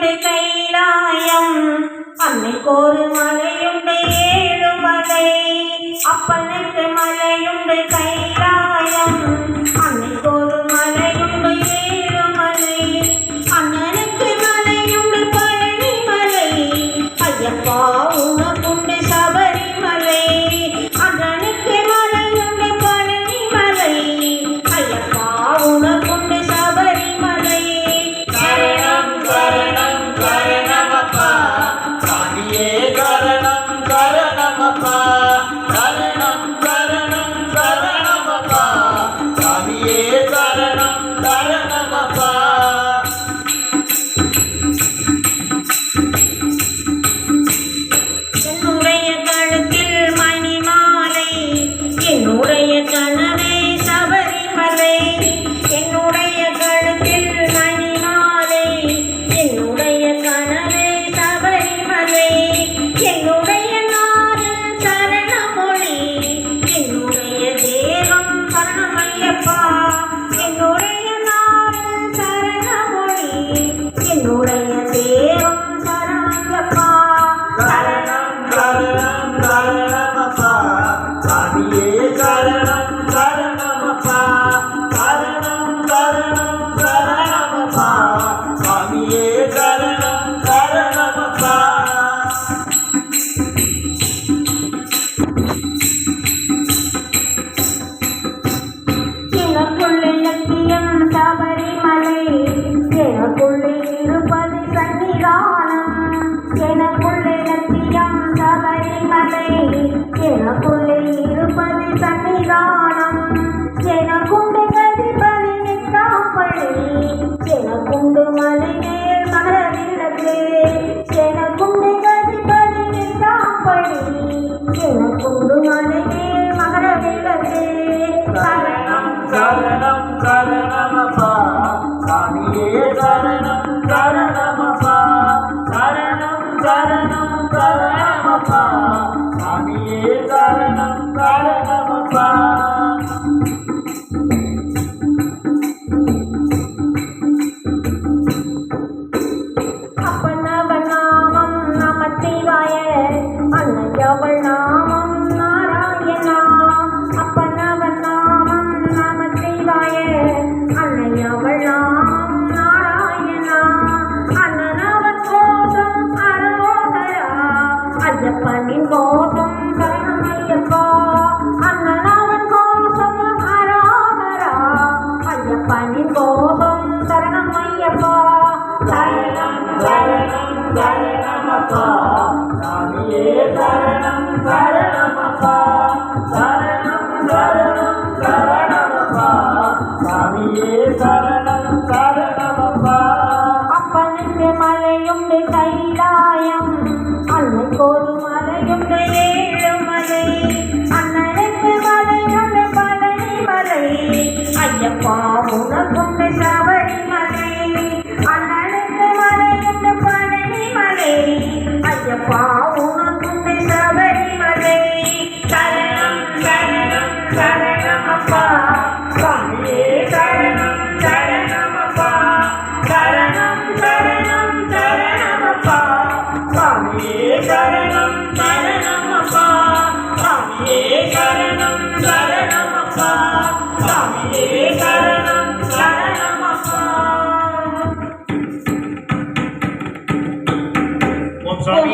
மலையுண்டு கைலாயம், அன்னைக்கொரு மலையுண்டு ஏழுமலை. அப்பனுக்கு மலையுண்டு கைலாயம், அன்னைக்கொரு மலையுண்டு ஏழுமலை. அண்ணனுக்கு மலையுண்டு பழனிமலை, ஐயப்பா உனக்குண்டு சபரிமலை. அண்ணனுக்கு மலையுண்டு பழனிமலை, ஐயப்பா உனக்குண்டு சபரிமலை. சரணம் சரணம் சரணமப்பா சாமியே, சரணம் சரணமப்பா. சரணம் சரணம் சரணமப்பா சாமியே, சரணம் சரணமப்பா. என்னுடைய கழுத்தில் மணிமாலை, என்னுடைய கனவே சபரிமலை. என்னுடைய கழுத்தில் மணிமாலை, என்னுடைய கனவே சபரிமலை. என்னுடைய நாளில் சரணமொழி, என்னுடைய தேகம் சரணமையப்பா. என்னுடைய நாளில் சரணமொழி, என்னுடைய தேகம் சரணமையப்பா. சரணம் சரணம் சரணமப்பா சாமியே, சரணம் சரணமப்பா. சரணம் சரணம் சரணமப்பா சாமியே, சரணம் சரணமப்பா. எனக்குள்ளே லட்சியம் சபரிமலை, எனக்குள்ளே இருப்பது சன்னிதானம். எனக்குள்ளே லட்சியம் சபரிமலை, எனக்குள்ளே இருப்பது சன்னிதானம். எனக்குண்டு கதிபதி நிற்காப்படி, எனக்குண்டு மலை மேல் மகரவிளக்கு. எனக்குண்டு கதிபதி நிற்காப்படி, எனக்குண்டு மலை மேல் மகரவிளக்கு. சரணம் சரணம் சரணமப்பா சாமியே, சரணம் சரணமப்பா. சரணம் சரணம் சரணமப்பா சாமியே, சரணம் சரணமப்பா. அப்பனவள் நாமம் நமச்சிவாய, அன்னையவள் நாமம் நாராயணா. அப்பனவள் நாமம் நமச்சிவாய, அன்னையவள் நாமம் நாராயணா. அண்ணனவன் கோஷம் அரோகரா, ஐயப்பனின் கோஷம் சரணமையப்பா. அண்ணனவன் கோஷம் அரோகரா, ஐயப்பனின் கோஷம் சரணமையப்பா. சரணம் சரணம் சரணமப்பா சாமியே, சரணம் சரணமப்பா. சரணம் சரணம் சரணமப்பா சாமியே, சரணம் சரணமப்பா. அப்பனுக்கு மலையுண்டு கைலாயம், அன்னைக்கொரு மலையுண்டு ஏழுமலை. அண்ணனுக்கு மலையுண்டு பழனிமலை, ஐயப்பா உனக்குண்டு சபரிமலை. அண்ணனுக்கு மலையுண்டு பழனிமலை, ஐயப்பா உனக்குண்டு சபரிமலை. சரணம் சரணம் சரணமப்பா சாமியே, சரணம் சரணமப்பா. சரணம் சரணம் சரணமப்பா சாமியே, சரணம் சரணமப்பா. சாமியே, சரணம் சரணமப்பா. சாமியே, சரணம் சரணமப்பா. ஓம் சாமி.